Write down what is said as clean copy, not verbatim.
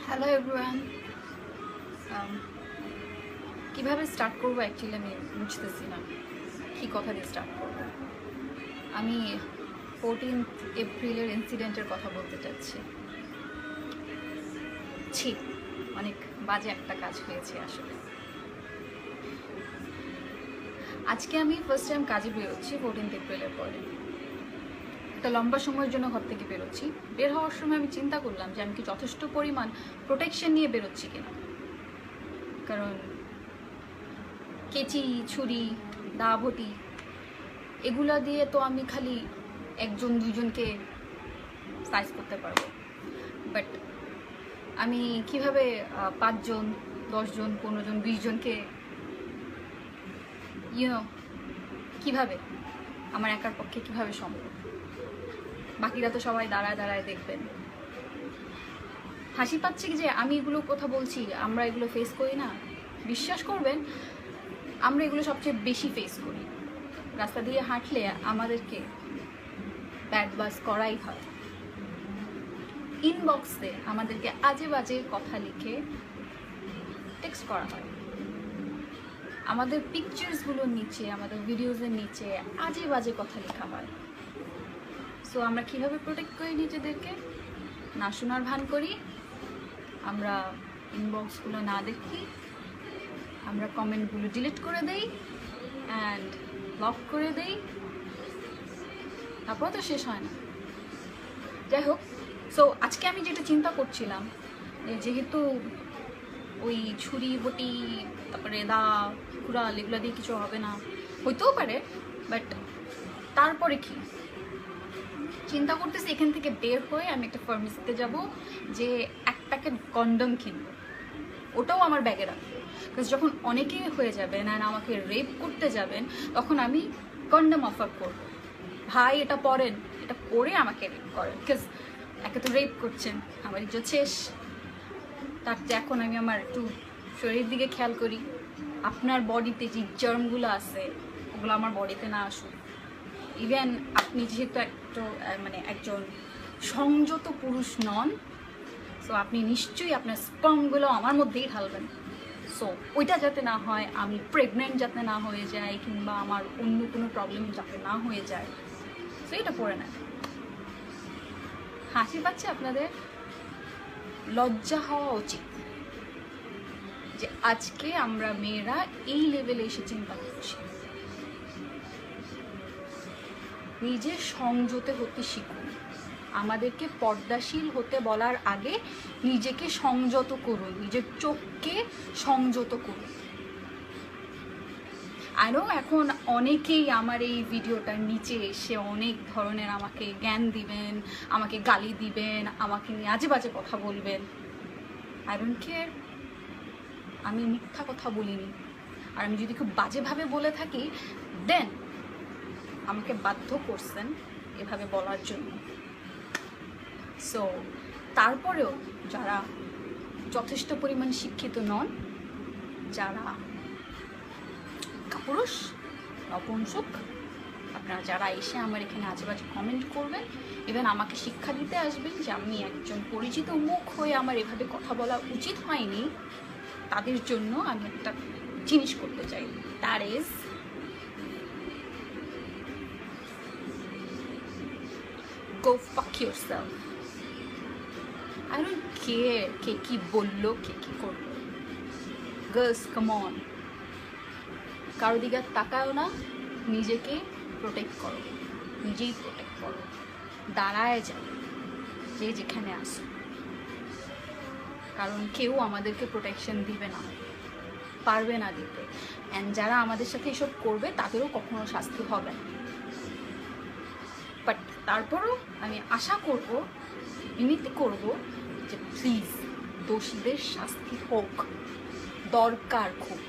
Hello everyone. কীভাবে start করবো actually আমি বুঝতেছি না কী কথা দিয়ে স্টার্ট করবো। আমি 14 এপ্রিলের ইনসিডেন্টের কথা বলতে চাচ্ছি। অনেক বাজে একটা কাজ হয়েছে আসলে। আজকে আমি ফার্স্ট টাইম কাজে বেরোচ্ছি 14 এপ্রিলের পরে। একটা লম্বা সময়ের জন্য ঘর থেকে বেরোচ্ছি। বের হওয়ার সময় আমি চিন্তা করলাম যে আমি কি যথেষ্ট পরিমাণ প্রোটেকশন নিয়ে বেরোচ্ছি কিনা, কারণ কেচি, ছুরি, দা, ভটি এগুলা দিয়ে তো আমি খালি একজন দুইজনকে সাইজ করতে পারবো, বাট আমি কিভাবে 5 জন, 10 জন, 15 জন, 20 জনকে কিভাবে আমার একার পক্ষে কিভাবে সম্ভব? বাকিরা তো সবাই দাঁড়ায় দাঁড়ায় দেখবেন। হাসি পাচ্ছে যে আমি এগুলো কথা বলছি, আমরা এগুলো ফেস করি না। বিশ্বাস করবেন, আমরা এগুলো সবচেয়ে বেশি ফেস করি। রাস্তা দিয়ে হাঁটলে আমাদেরকে ব্যাড বাস করাই হয়। ইনবক্সে আমাদেরকে আজে বাজে কথা লিখে টেক্সট করা হয়। আমাদের পিকচার্সগুলোর নিচে, আমাদের ভিডিওসের নিচে আজে বাজে কথা লেখা হয়। সো আমরা কিভাবে প্রোটেক্ট করি নিজেদেরকে? না শোনার ভান করি, আমরা ইনবক্সগুলো না দেখি, আমরা কমেন্টগুলো ডিলিট করে দেই অ্যান্ড ব্লক করে দেই, তারপর তো শেষ হয় না। যাই হোক, সো আজকে আমি যেটা চিন্তা করছিলাম, যেহেতু ওই ছুরি, বটি, তারপরে দা, কুড়াল এগুলো দিয়ে কিছু হবে না, হইতেও পারে, বাট তারপরে কি চিন্তা করতেছি, এখান থেকে বের হয়ে আমি একটা ফার্মেসিতে যাব, যে এক প্যাকেট কন্ডম কিনবো, ওটাও আমার ব্যাগে রাখবো। বিকজ যখন অনেকেই হয়ে যাবেন আর আমাকে রেপ করতে যাবেন, তখন আমি কন্ডম অফার করব, ভাই এটা পরেন, এটা পরে আমাকে রেপ করেন। বিকজ একে তো রেপ করছেন, আমার ইজ্জত শেষ। তার যে এখন আমি আমার একটু শরীরের দিকে খেয়াল করি, আপনার বডিতে যে জার্মগুলো আছে ওগুলো আমার বডিতে না আসুক। ইভেন আপনি যেহেতু একজন সংযত পুরুষ নন, সো আপনি নিশ্চয়ই আপনার স্পার্মগুলো আমার মধ্যেই ঢালবেন। সো ওইটা যাতে না হয়, আমি প্রেগনেন্ট যাতে না হয়ে যায়, কিংবা আমার অন্য কোনো প্রবলেম যাতে না হয়ে যায়, সো এটা পড়ে নেন। হাসি পাচ্ছে আপনাদের? লজ্জা হওয়া উচিত যে আজকে আমরা মেয়েরা এই লেভেলে এসে চিন্তা করছি। নিজে সংযত হতে শিখুন। আমাদেরকে পর্দাশীল হতে বলার আগে নিজেকে সংযত করুন, নিজের চোখকে সংযত করুন। আরও এখন অনেকেই আমার এই ভিডিওটার নিচে এসে অনেক ধরনের আমাকে জ্ঞান দিবেন, আমাকে গালি দিবেন, আমাকে নিয়ে আজে বাজে কথা বলবেন। I don't care. আমি মিথ্যা কথা বলিনি, আর আমি যদি খুব বাজেভাবে বলে থাকি, দেন আমাকে বাধ্য করছেন এভাবে বলার জন্য। সো তারপরেও যারা যথেষ্ট পরিমাণ শিক্ষিত নন, যারা কাপুরুষ, নপুংসক, আপনারা যারা এসে আমার এখানে আজেবাজে কমেন্ট করবেন, ইভেন আমাকে শিক্ষা দিতে আসবেন যে আমি একজন পরিচিত মুখ হয়ে আমার এভাবে কথা বলা উচিত হয়নি, তাদের জন্য আমি একটা জিনিস করতে চাই। That is go fuck yourself. I don't care কে কি বললো, কে কি করলো। Girls, come on. কারো দিকে তাকাও না, নিজেকে প্রোটেক্ট করো, নিজেই প্রোটেক্ট করো, দাঁড়ায় যাও যে যেখানে আসো, কারণ কেউ আমাদেরকে প্রোটেকশন দিবে না, পারবে না দিতে। অ্যান্ড যারা আমাদের সাথে এসব করবে তাদেরও কখনো শাস্তি হবে না। বাট তারপরও আমি আশা করব, বিনতি করব যে প্লিজ দোষীদের শাস্তি হোক, দরকার খুব।